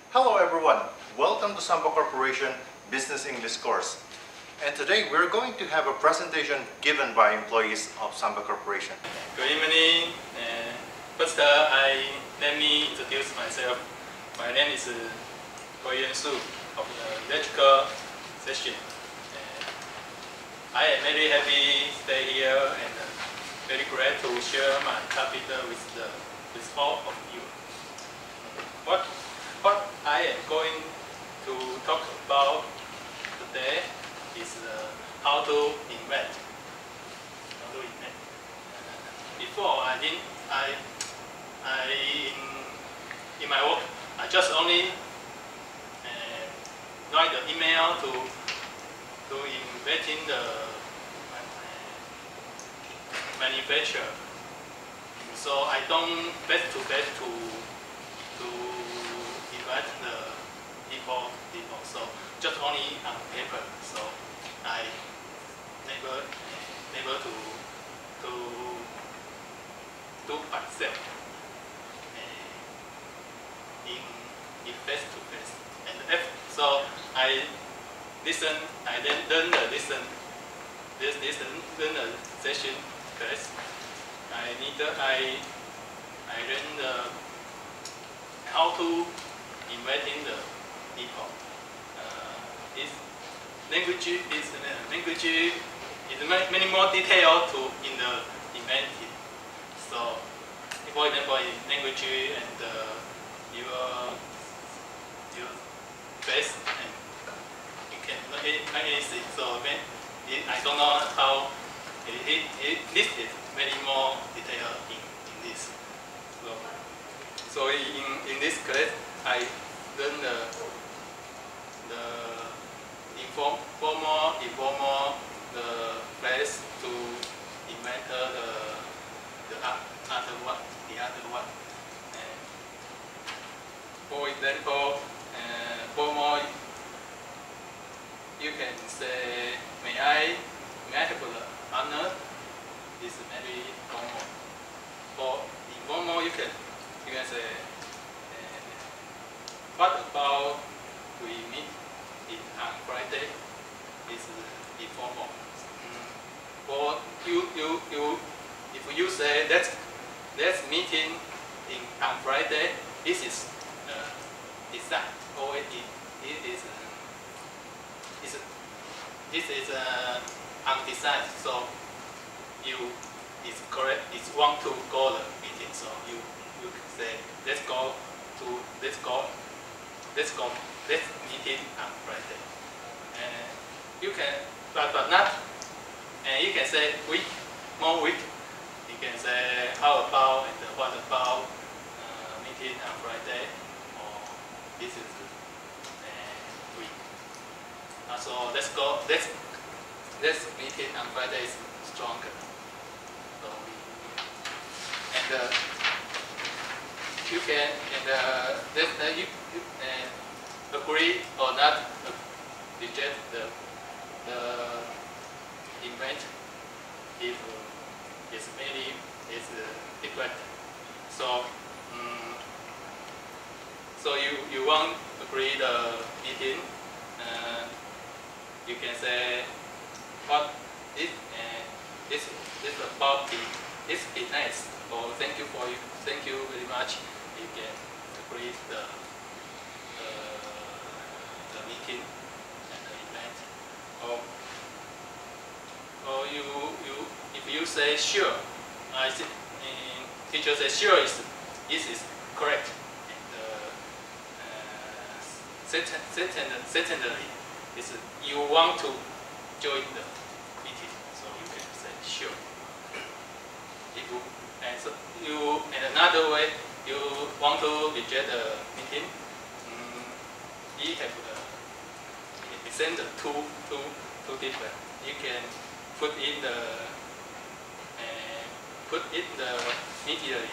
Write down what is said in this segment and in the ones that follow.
Hello everyone, welcome to SunBa Corporation Business English course. And today we're going to have a presentation given by employees of SunBa Corporation. Good evening. First, let me introduce myself. My name is Koyan Su of the electrical section. I am very happy to stay here and very glad to share my capital with all of you. What I am going to talk about today is how to invent. Before in my work, I just only write the email to inventing the manufacturer. So I don't face to face to invite the people. So just only on paper. So I never to do myself in face to face. And so I then learn the session first. I learn how to inviting the people. This language is many more detail in the inventing. So, for example, in language and your face, and you can learn anything. So I don't know how this is many more detail in this. So in this class, I learn the formal, informal, the place to invent the other one. For example, formal, you can say, may I have the honor? This is very formal. For informal, you can say, what about we meet on Friday? This is informal. For you, if you say let's meeting on Friday, this is design, or this is undecided. So you is correct. It's want to go the meeting. So you say let's meeting on Friday. And you can, but not. And you can say more week. You can say how about and what about meeting on Friday, or this is week. So let's meeting on Friday is stronger. So and you can you agree or not reject the invent if it's very different. So so you won't agree the meeting. You can say what this about this be nice, or thank you very much. You can agree the meeting and the event. Or if you say sure, teacher says sure this is correct. And certainly, you want to join the meeting, so you can say sure. And another way, you want to reject the meeting. You have send the two different. You can put in the immediately,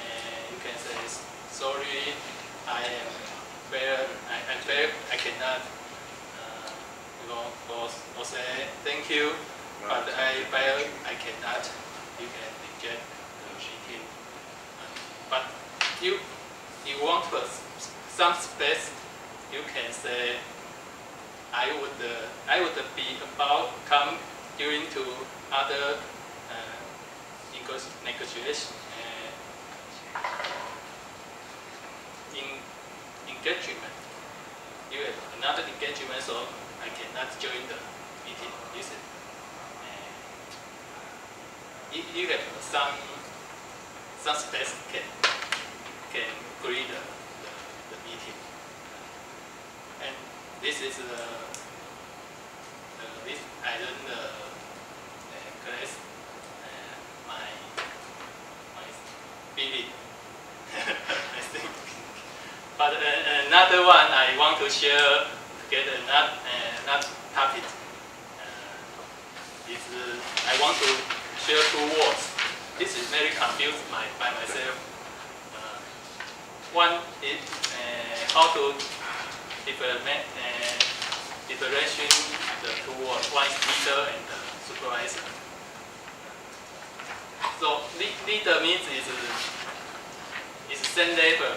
and you can say sorry, I cannot or say thank you, but I cannot. You can reject the meeting. But you want to some space, you can say I would be about come during to other negotiation in engagement. You have another engagement, so I cannot join the meeting. Listen, you have some space can agree the meeting, and this is this I learned class my feeling. I think. But another one I want to share together, not topic. Is I want to share 2 words. This is very confused by myself. One is how to differentiate the 2 words. One is leader and supervisor. So leader means is same level.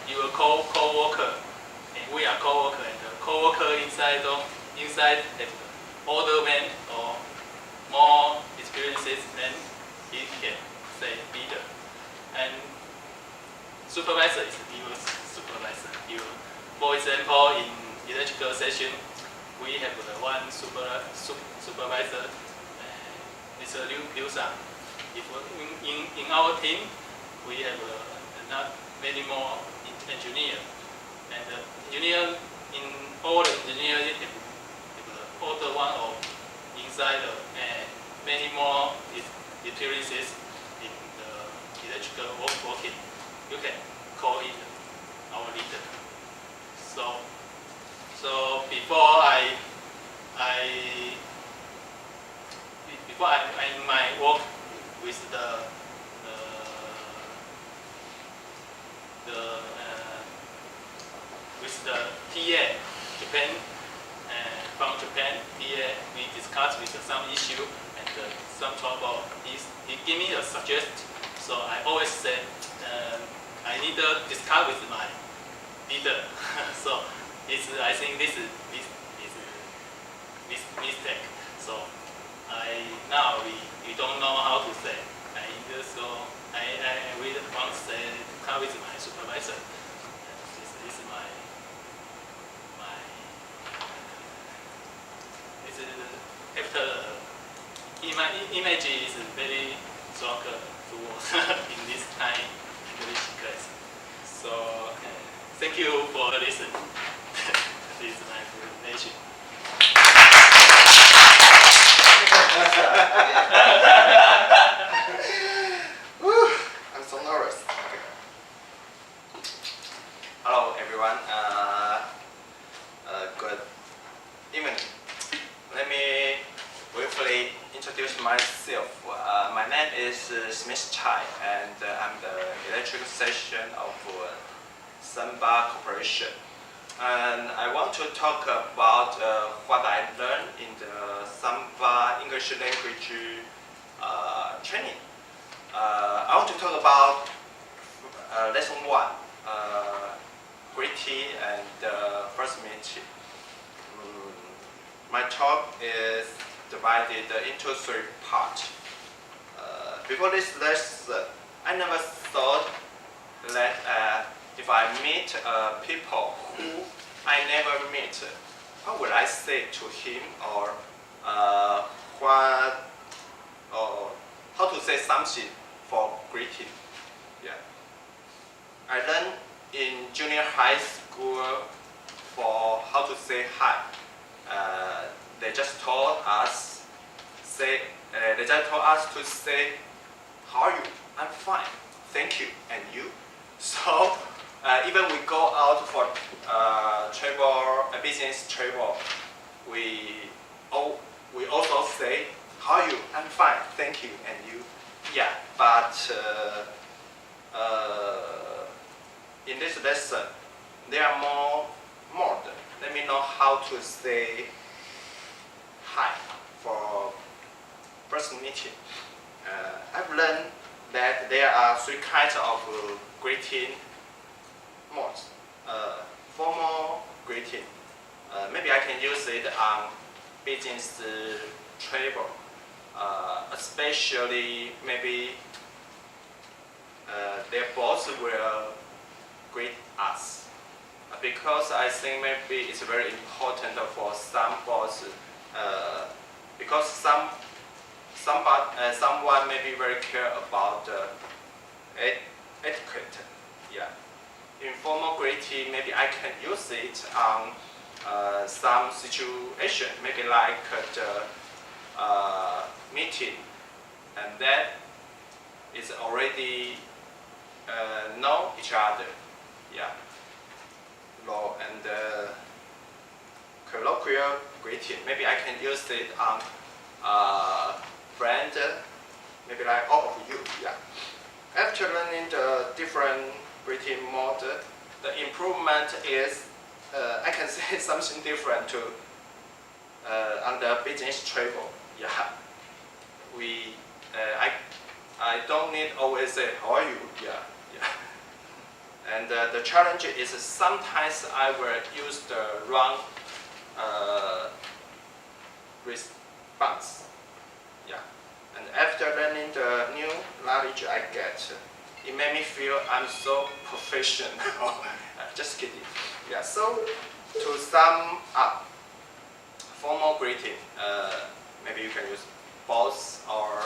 You are co-worker, and we are co-worker, and the co-worker inside have older man or more experiences than he can say leader. And supervisor is your supervisor. For example, in electrical session, we have one supervisor, Mr. Liu Sang. If in our team, we have not many more engineer, and the engineer in all the engineer have older one or inside many more experiences in the electrical working. You can call it our leader. So before I might work with with the TA, Japan, from Japan, TA, we discussed with some issue and some trouble. He gave me a suggestion, so I always say I need to discuss with my leader. So I think this is mistake. So now we don't know how to say. I really want to say discuss with my supervisor. This is my this is after image is very strong towards in this time English class. So thank you for listening. This is my presentation. I'm so nervous. Okay. Hello everyone. Good evening. Let me briefly introduce myself. My name is Smith Chai, and I'm the electrical section of SunBa Corporation. And I want to talk about what I learned in the SunBa English language training. I want to talk about lesson 1, greeting and first meeting. My talk is divided into 3 parts. Before this lesson, I never thought that if I meet people who I never meet, what would I say to him, or how to say something for greeting. Yeah. I learned in junior high school for how to say hi. They just told us to say, how are you? I'm fine, thank you, and you? So even we go out for travel, business travel, we also say, how are you? I'm fine, thank you, and you? Yeah, but in this lesson, there are more. Let me know how to say hi for first meeting. I've learned that there are 3 kinds of greeting modes. greeting. Maybe I can use it on business travel, especially maybe their boss will greet us. Because I think maybe it's very important for some boss, because someone maybe very care about etiquette. Yeah. Informal greeting, maybe I can use it on some situation, maybe like the meeting, and that is already know each other. Yeah. And colloquial greeting, maybe I can use it on friend, maybe like all of you. Yeah. After learning the different greeting mode, the improvement is I can say something different to on the business travel. Yeah. I don't need always say how are you. Yeah. Yeah. And the challenge is sometimes I will use the wrong response. Yeah. And after learning the new knowledge I get, it made me feel I'm so professional. Just kidding. Yeah. So to sum up, formal greeting, maybe you can use boss or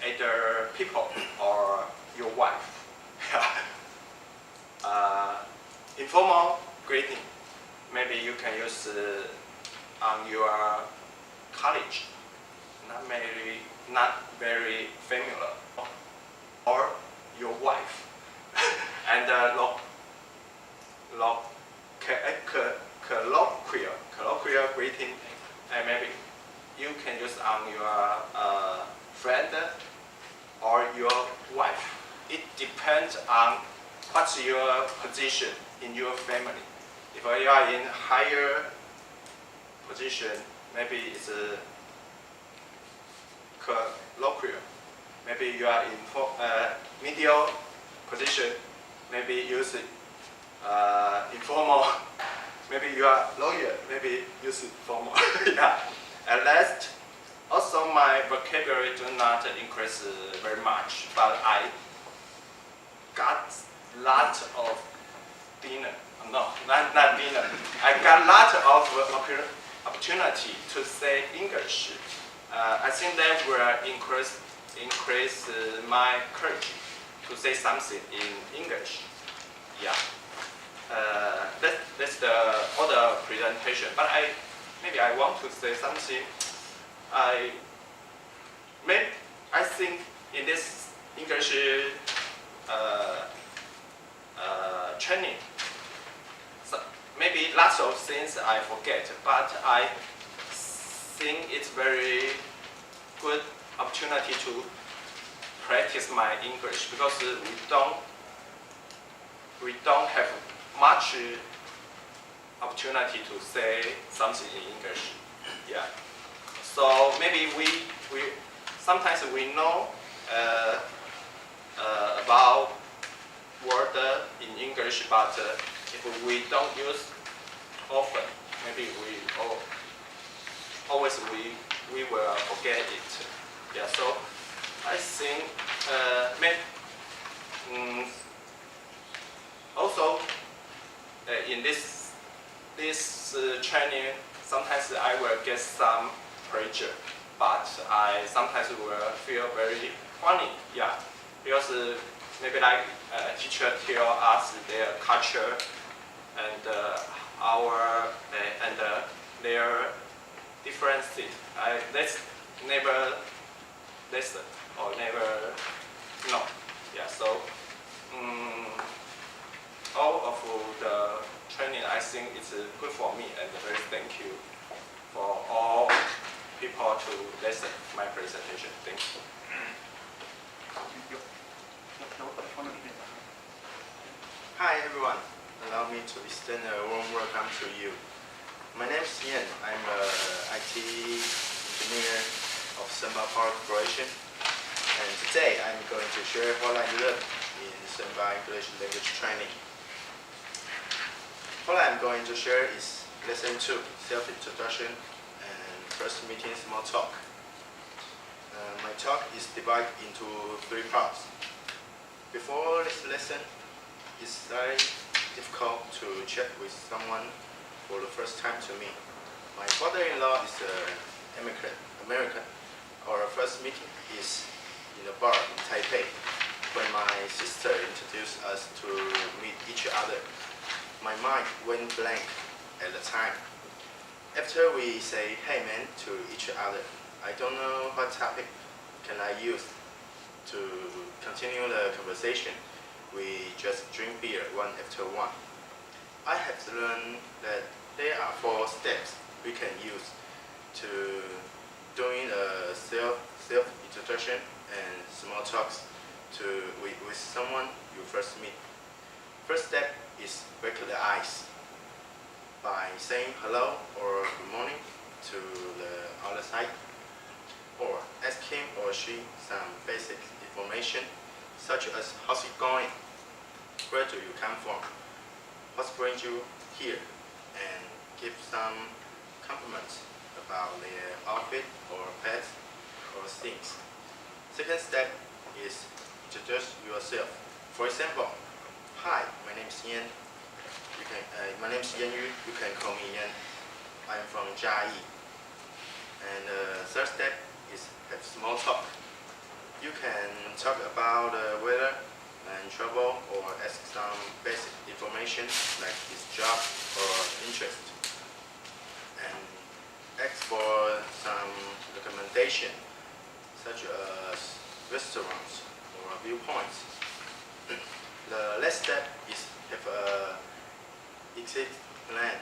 either people or your wife. Informal greeting, maybe you can use on your college, not very familiar, or your wife, and colloquial greeting, and maybe you can use on your friend or your wife. It depends on what's your position in your family. If you are in higher position, maybe it's a colloquial. Maybe you are in medial position, maybe use informal. Maybe you are lawyer, maybe use formal. Yeah. At last, also my vocabulary do not increase very much, but I got lot of dinner. No, not dinner. I got lot of opportunity to say English. I think that will increase my courage to say something in English. Yeah. That's the other presentation. But maybe I want to say something. I think in this English training, so maybe lots of things I forget, but I think it's very good opportunity to practice my English because we don't have much opportunity to say something in English. Yeah. So maybe we sometimes we know about word in English, but if we don't use often, maybe always we will forget it. Yeah. So I think also in this training, sometimes I will get some pressure, but I sometimes will feel very funny. Yeah, because maybe like teacher tell us their culture and our and their differences. Let's never listen or never know. Yeah. So all of the training, I think it's good for me, and very thank you for all people to listen my presentation. Thank you. Hi everyone, allow me to extend a warm welcome to you. My name is Ian. I'm an IT engineer of SunBa Corporation, and today I'm going to share what I learned in SunBa English language training. What what I'm going to share is lesson 2, self-introduction and first meeting small talk. My talk is divided into 3 parts. Before this lesson, it's very difficult to chat with someone for the first time to me. My father-in-law is American. Our first meeting is in a bar in Taipei, when my sister introduced us to meet each other. My mind went blank at the time. After we say "Hey man" to each other, I don't know what topic can I use to continue the conversation. We just drink beer one after one. I have learned that there are 4 steps we can use to doing a self-introduction and small talks with someone you first meet. First step is break the ice by saying hello or good morning to the other side, or ask him or she some basic information such as how's it going, where do you come from, what brings you here, and give some compliments about their outfit or pets or things. Second step is introduce yourself. For example, hi, my name is Yan. My name is Yan Yu. You can call me Yan. I'm from JEDA. And third step is have small talk. You can talk about the weather and travel, or ask some basic information like his job or interest, and ask for some recommendation such as restaurants or viewpoints. The last step is have a exit plan.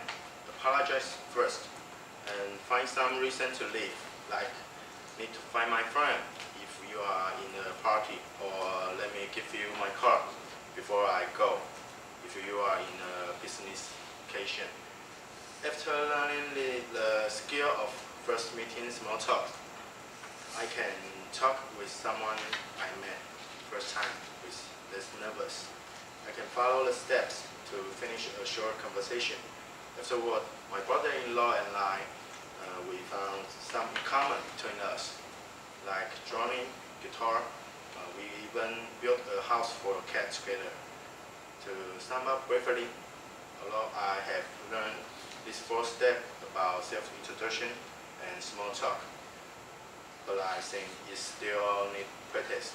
Apologize first and find some reason to leave, like need to find my friend if you are in a party, or let me give you my card before I go if you are in a business occasion. After learning the skill of first meeting small talk, I can talk with someone I met first time with less nervous. I can follow the steps to finish a short conversation. Afterward, my brother-in-law and I, we found some in common between us, like drawing, guitar. We even built a house for a cat together. To sum up briefly, although I have learned these 4 steps about self-introduction and small talk, but I think it still needs practice.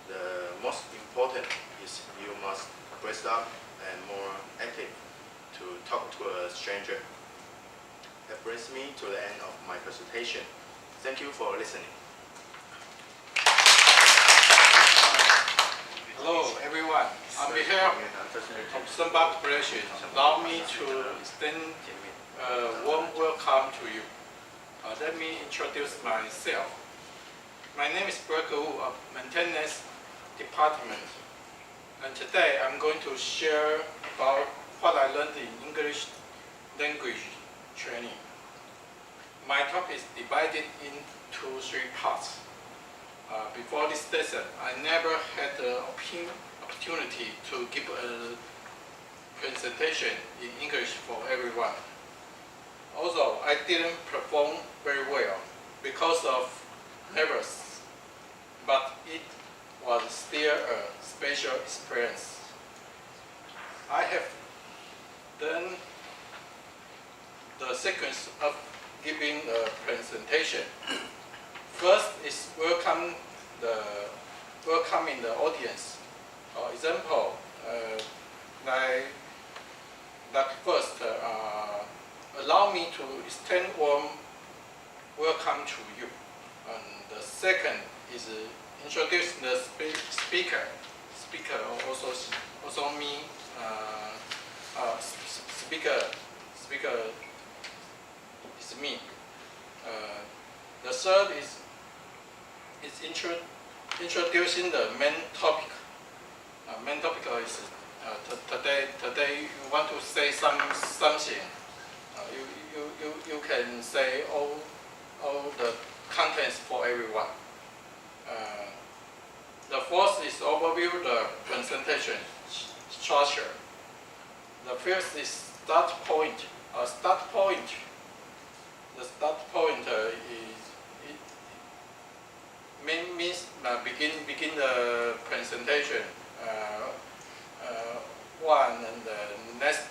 The most important is you must brace up and more active to talk to a stranger. That brings me to the end of my presentation. Thank you for listening. Hello everyone. On behalf of SunBa Corporation, allow me to extend a warm welcome to you. Let me introduce myself. My name is Berger Wu of Maintenance Department, and today I'm going to share about what I learned in English language training. My talk is divided into 3 parts. Before this lesson, I never had the opportunity to give a presentation in English for everyone. Although I didn't perform very well because of nervous, but it was still a special experience. I have done the sequence of giving a presentation. First is welcoming the audience. Example, like first, allow me to extend warm welcome to you. And the second is introduce the speaker. Speaker also mean speaker is me. The third is introducing the main topic. Main topic is today you want to say something. You can say all the contents for everyone. The fourth is overview the presentation structure. The first is start point. Start point. The start point means begin the presentation. One and the next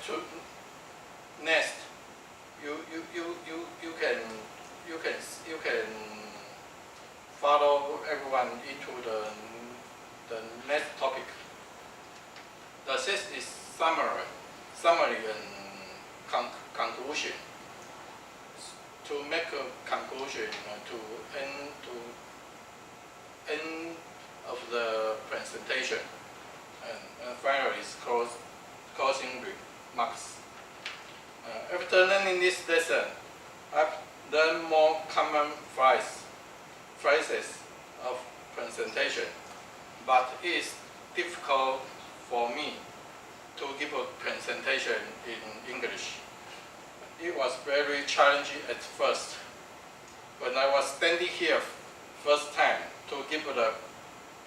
you can follow everyone into the next topic. The sixth is summary and conclusion. To make a conclusion to end of the presentation, and finally is closing remarks. After learning this lesson, I've learned more common phrases of presentation, but it is difficult for me to give a presentation in English. It was very challenging at first. When I was standing here first time to give the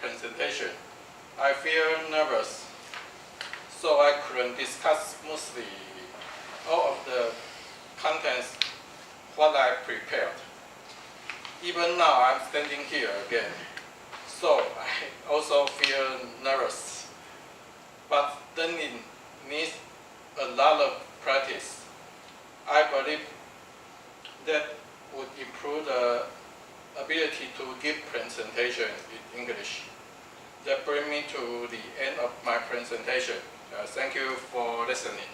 presentation, I feel nervous, so I couldn't discuss smoothly all of the contents what I prepared. Even now I'm standing here again, so I also feel nervous. But learning needs a lot of practice. I believe that would improve the ability to give presentation in English. That brings me to the end of my presentation. Thank you for listening.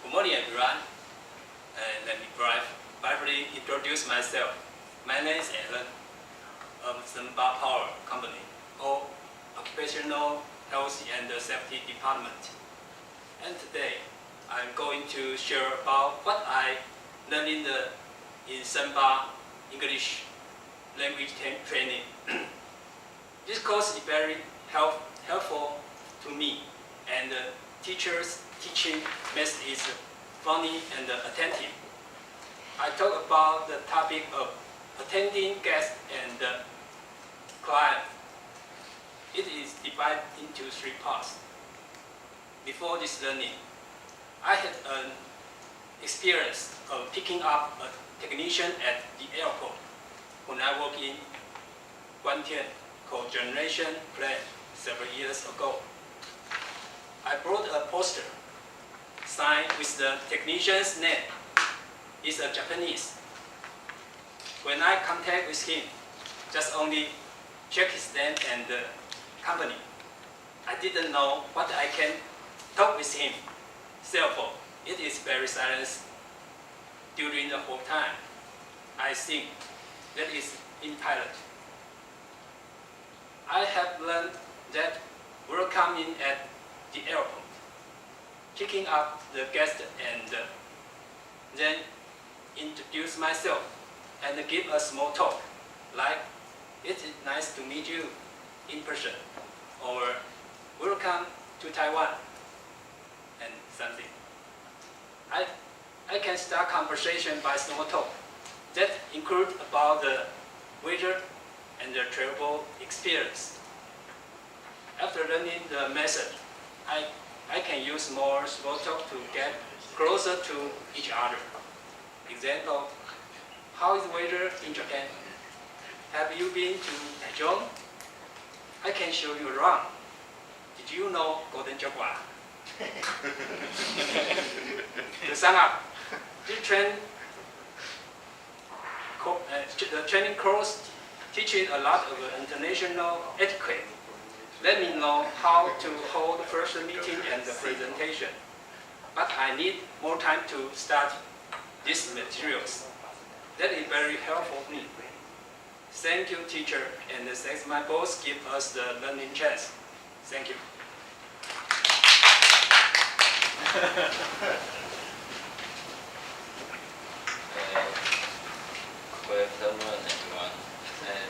Good morning, everyone. Let me briefly introduce myself. My name is Alan of SunBa Power Company, or Occupational Health and Safety Department. And today, I'm going to share about what I learned in SunBa English language training. This course is very helpful to me, and the teacher's teaching method is funny and attentive. I talk about the topic of attending guests and clients. It is divided into 3 parts. Before this learning, I had an experience of picking up a technician at the airport when I worked in Guantian cogeneration plant several years ago. I brought a poster signed with the technician's name. He's a Japanese. When I contact with him, just only check his name and the company. I didn't know what I can talk with him. Therefore, it is very silent during the whole time. I think that is in pilot. I have learned that welcoming at the airport, picking up the guest and then introduce myself and give a small talk, like it is nice to meet you in person, or welcome to Taiwan, and something. I can start conversation by small talk that include about the weather and the travel experience. After learning the method, I can use more small talk to get closer to each other. Example, how is the weather in Japan? Have you been to Taichung? I can show you around. Did you know Golden Jaguar? To sum up, the training course teaches a lot of international etiquette. Let me know how to hold the first meeting and the presentation. But I need more time to start these materials. That is very helpful for me. Thank you, teacher, and thanks my boss give us the learning chance. Thank you. Good afternoon, everyone.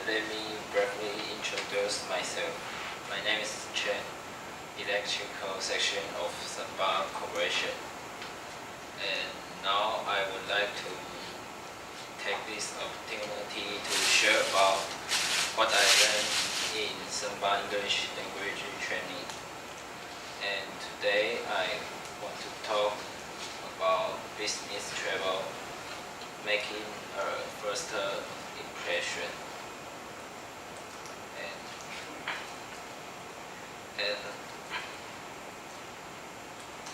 Let me briefly introduce myself. My name is Chen, Electrical Section of SunBa Corporation. And now I would like to take this opportunity to share about what I learned in SunBa English language training. And today I want to talk about business travel, making a first impression. And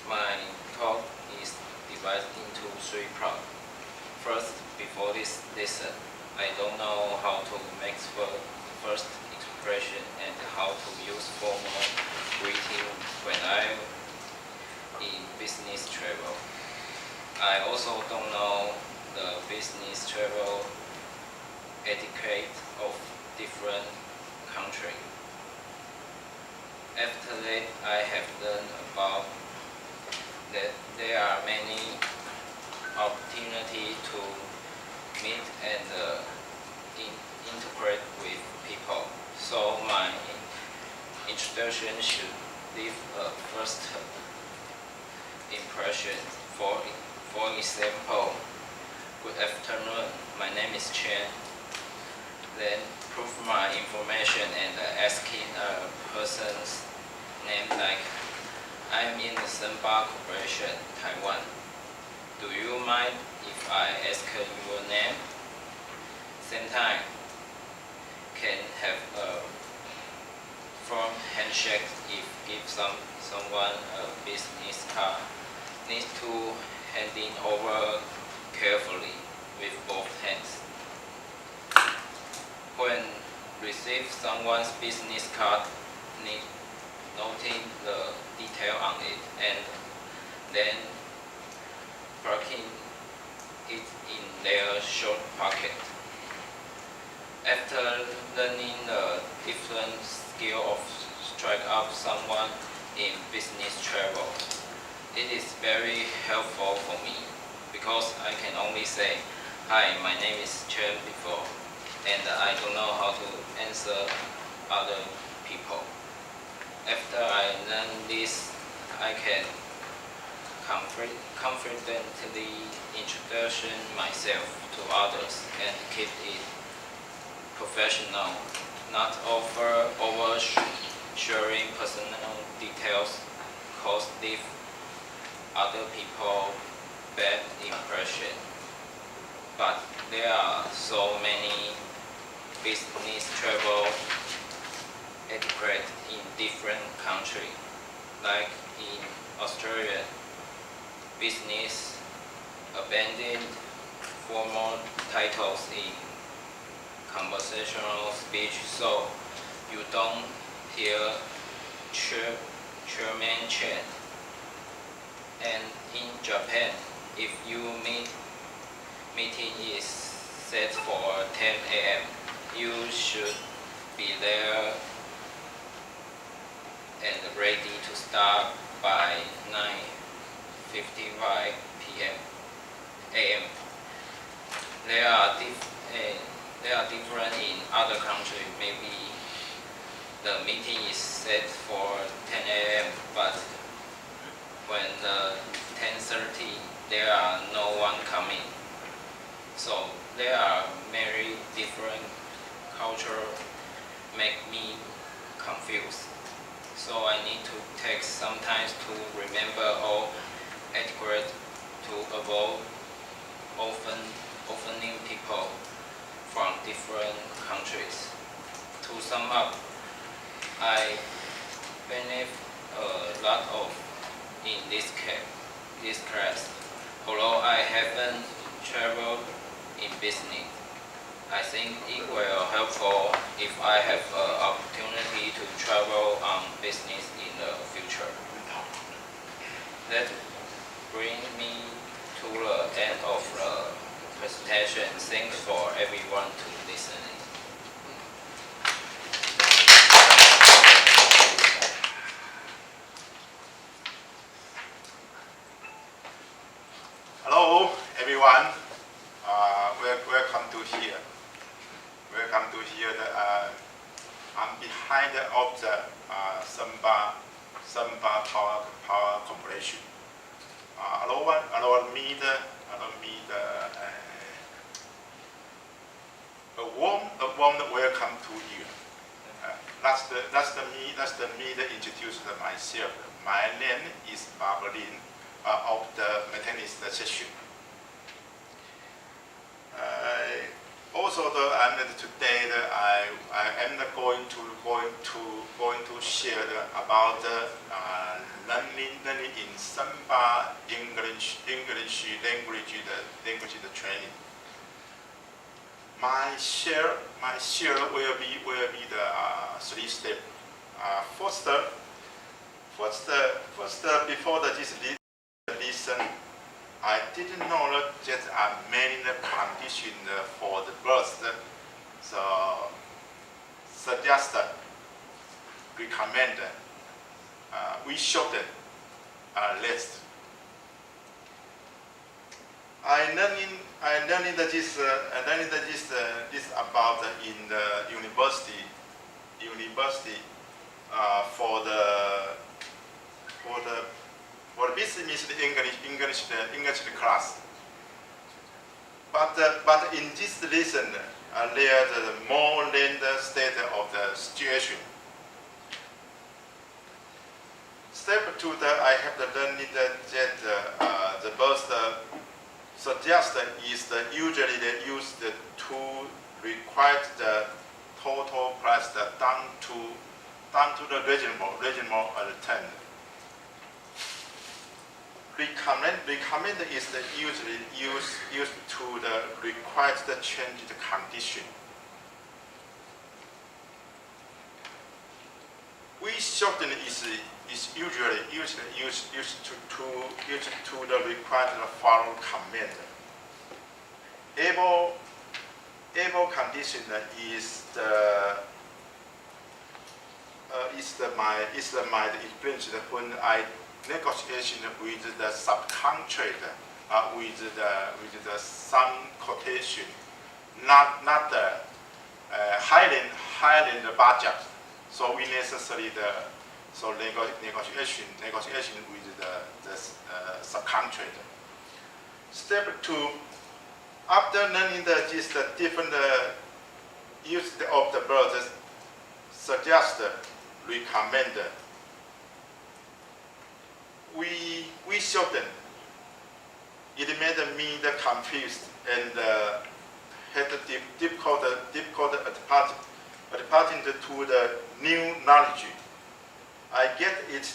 my talk is divided into 3 parts. First, before this lesson, I don't know how to make first expression and how to use formal greeting when I'm in business travel. I also don't know the business travel etiquette of different countries. After that, I have learned about that there are many opportunities to meet and integrate with people. So my introduction should leave a first impression. For example, good afternoon, my name is Chen. Then prove my information and asking a person's name like, I'm in the SunBa Corporation, Taiwan. Do you mind if I ask your name? Same time, can have a firm handshake if someone a business card. Need to hand it over carefully with both hands. When receive someone's business card, need noting the detail on it and then parking it in their short pocket. After learning the different skill of strike up someone in business travel, it is very helpful for me because I can only say, hi, my name is Chen before, and I don't know how to answer other people. After I learn this, I can confidently introduce myself to others and keep it professional, not over sharing personal details cause leave other people bad impression. But there are so many business travel etiquette in different countries. Like in Australia, business abandoned formal titles in conversational speech, so you don't hear Chairman Chen. And in Japan, if you meeting is set for 10 a.m., you should be there and ready to start by 9:55 p.m. a.m. They are different in other countries. Maybe the meeting is set for 10 a.m., but when the 10:30, there are no one coming. So there are many different cultures make me confused. So I need to take some time to remember all etiquette to avoid offending people from different countries. To sum up, I benefit a lot in this class. Although I haven't traveled in business, I think it will helpful if I have an opportunity to travel on business in the future. That brings me to the end of the presentation. Thanks for everyone to listening. Hello, everyone. Welcome to here. Welcome to here. I'm behind of the SunBa Corporation. Allow me a warm welcome to you. That's the me that introduced myself. My name is Bob Lin of the maintenance section. Also, today I am going to share about learning in SunBa English language training. My share will be the 3 steps. First, before this lesson, I didn't know that there are many conditions for the birth. So, suggest, recommend, we shorten list. I learning that this about in the university for the business English class. But in this lesson, there is more than the state of the situation. Step 2 that I have to learn that the birth suggest is usually they use the to require the total price down to the reasonable return. Recommend is the usually used to the required the change the condition. We shorten is usually used to the required follow command. Able condition is my experience when I negotiation with the subcontractor with the some quotation, not the higher than the budget. So we necessarily negotiation with the subcontractor. Step 2, after learning the different use of the birds, suggest, recommend. We shorten. It made me confused and had difficult adapting to the new knowledge. I get it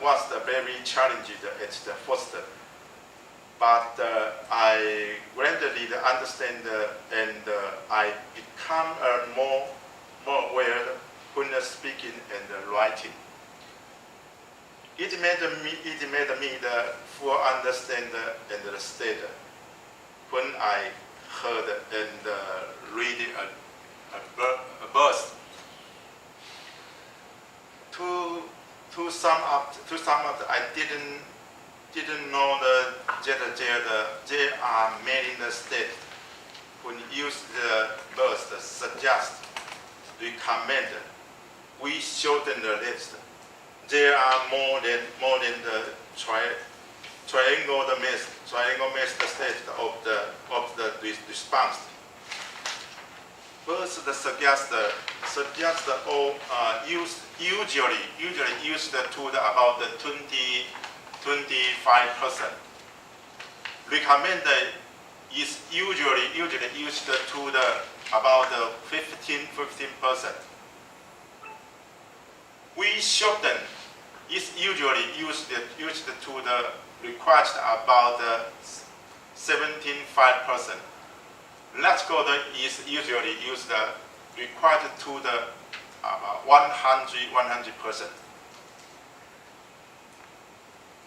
was very challenging at the first, but I gradually understand and I become more aware when speaking and writing. It made me the full understand and the state when I heard and read a verse. To sum up, I didn't know there are many states when use the verse suggest, recommend. We shorten the list. There are more than the triangle mesh the state of the response. First, the suggest all usually used to about the 25%. Recommend is usually used to about the 15%. We shorten is usually used to the request about 75%. Let's go is usually used required to the 100%.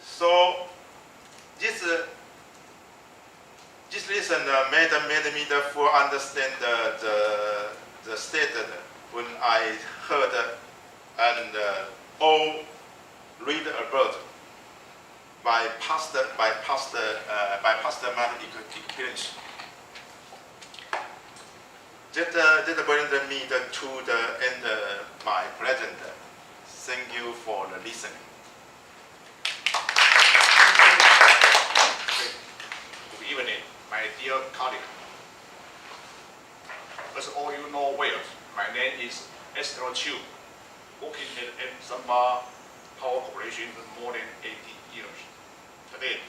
So this lesson made me the full understand the state when I heard and all read about by past experience. That brings me to the end of my present. Thank you for the listening. Good evening, my dear colleague. As all you know well, my name is SL2, working at SunBa Corporation for more than 80 years. Today,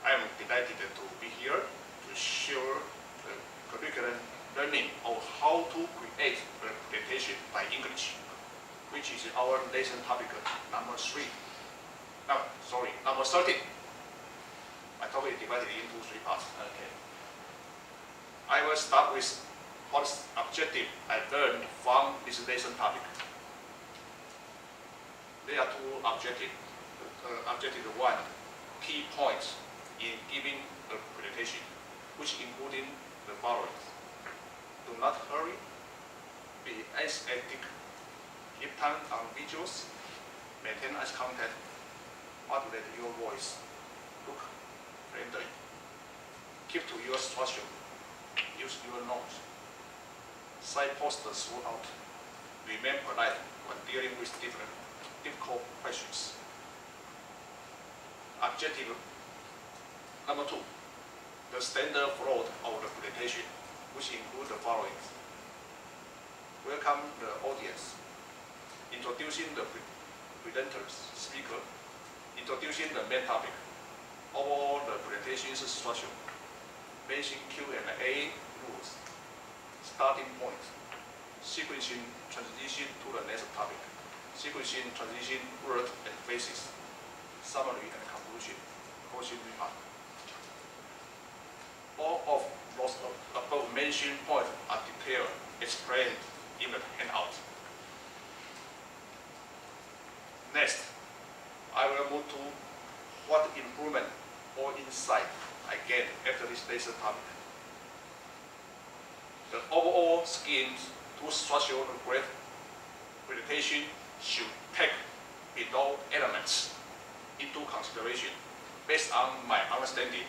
I am delighted to be here to share the curriculum learning of how to create a presentation by English, which is our lesson topic number 13. My topic is divided into 3 parts. Okay. I will start with what objective I learned from this lesson topic. There are 2 objectives. Objective 1, key points in giving a presentation, which including the following. Do not hurry, be aesthetic, keep time on visuals, maintain eye contact, modulate your voice, look friendly, keep to your structure, use your nose, side posters throughout, remain polite when dealing with difficult questions. Objective number 2, the standard flow of the presentation, which include the following. Welcome the audience, introducing the presenters, speaker, introducing the main topic, overall the presentation's structure, basic Q&A rules, starting point, sequencing transition to the next topic, sequencing transition word and phrases, summary and conclusion, closing remark. All of those above mentioned points are detailed, explained in the handout. Next, I will move to what improvement or insight I get after this lesson topic. The overall schemes to structure a great presentation should take below elements into consideration based on my understanding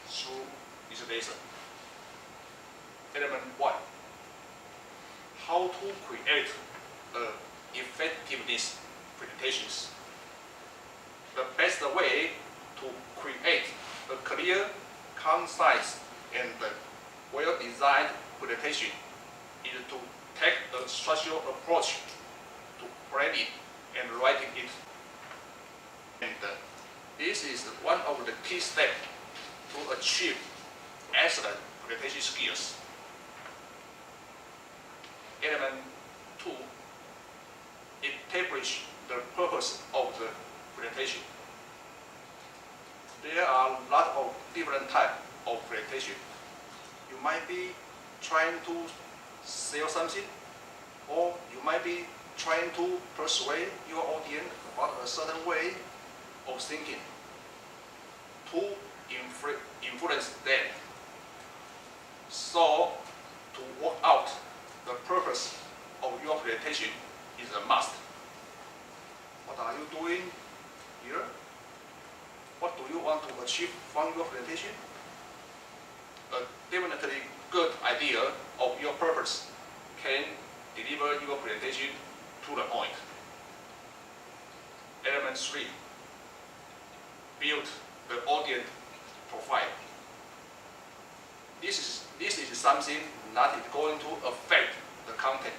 through this lesson. Element 1, how to create effectiveness presentations. The best way to create a clear, concise, and well-designed presentation is to take a structural approach to planning and writing it. And this is one of the key steps to achieve excellent presentation skills. Element 2, establish the purpose of the presentation. There are a lot of different types of presentation. You might be trying to sell something, or you might be trying to persuade your audience about a certain way of thinking to influence them. So, to work out the purpose of your presentation is a must. What are you doing here? What do you want to achieve from your presentation? A definitely good idea of your purpose can deliver your presentation to the point. Element 3, build the audience profile. This is something that is going to affect the content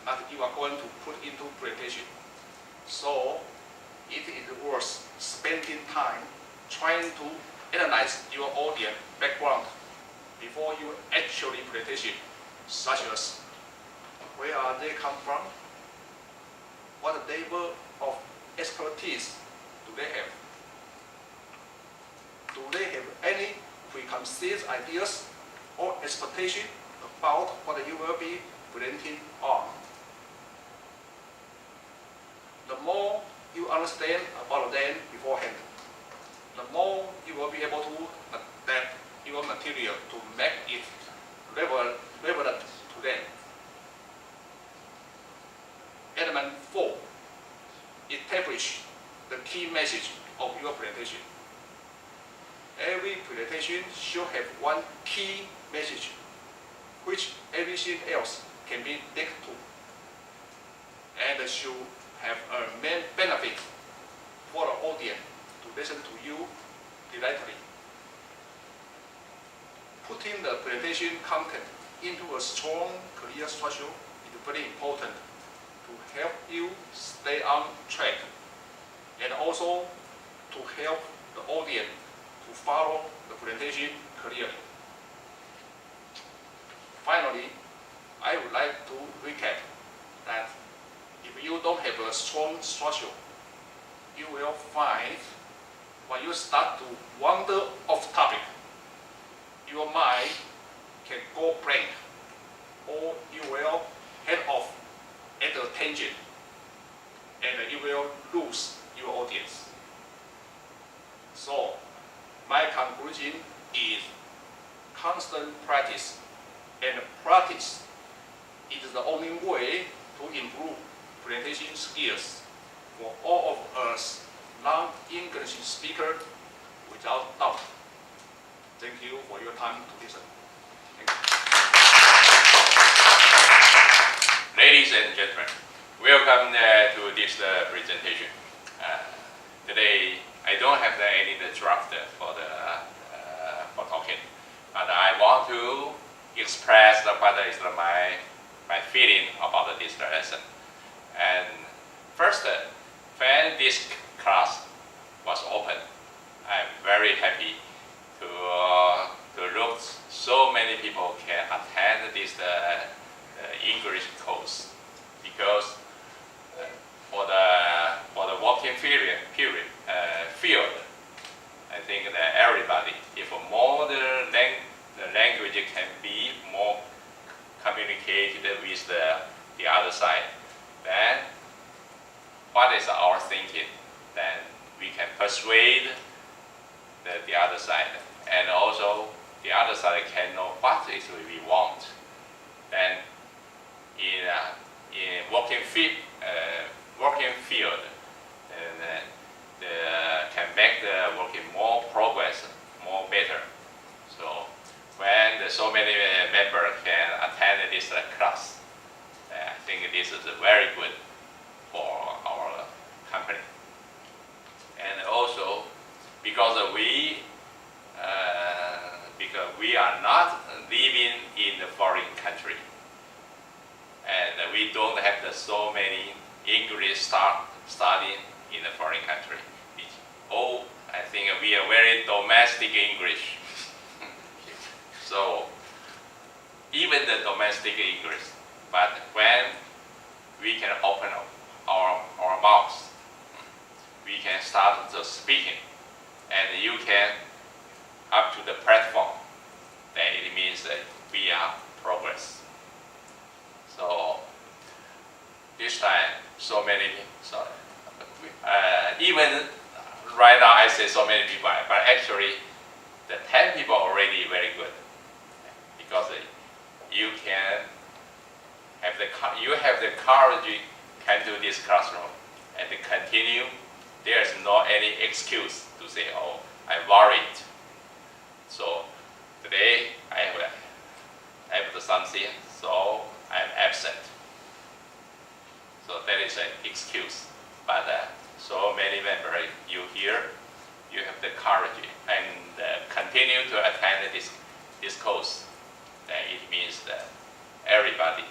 that you are going to put into presentation. So it is worth spending time trying to analyze your audience background before you actually presentation, such as where are they come from, what level of expertise do they have, do they have any preconceived ideas or expectation about what you will be presenting on. The more you understand about them beforehand, the more you will be able to adapt your material to make it relevant to them. Element 4, establish the key message of your presentation. Every presentation should have one key message, which everything else can be linked to, and should have a main benefit for the audience to listen to you directly. Putting the presentation content into a strong, clear structure is very important to help you stay on track and also to help the audience to follow the presentation clearly. Finally, I would like to recap that if you don't have a strong structure, you will find when you start to wander off topic, your mind can go blank, or you will head off at a tangent, and you will lose your audience. So, my conclusion is constant practice, and practice is the only way to improve presentation skills for all of us non-English speakers without doubt. Thank you for your time to listen. Thank you. Ladies and gentlemen, welcome to this presentation. Today, I don't have any draft for talking, but I want to express what is my feeling about this lesson. And first, when this class was open, I'm very happy to look so many people can attend this English course, because for the working field, I think that everybody, if more the language can be more communicated with the other side, then what is our thinking? Then we can persuade the other side, and also the other side can know what is we want. Then in working field, can make the working more progress, more better. So when so many members can attend this class, I think this is very good for our company. And also because we are not living in a foreign country, and we don't have so many English studying in a foreign country. I think we are very domestic English. So even the domestic English, but when we can open our mouths, we can start the speaking, and you can up to the platform, then it means that we are progress. So this time, so many, even right now I say so many people, but actually the 10 people already very good, because you can have the courage can do this classroom and continue. There's no any excuse to say, oh, I'm worried. So today I have something, so I'm absent. So that is an excuse. But so many members, you here, you have the courage and continue to attend this course. Then it means that everybody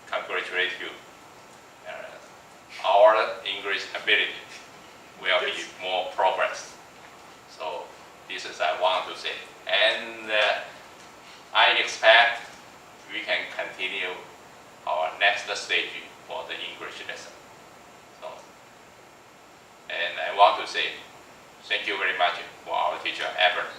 congratulate you. Our English ability will be more progress. So this is I want to say. And I expect we can continue our next stage for the English lesson. So, and I want to say thank you very much for our teacher effort.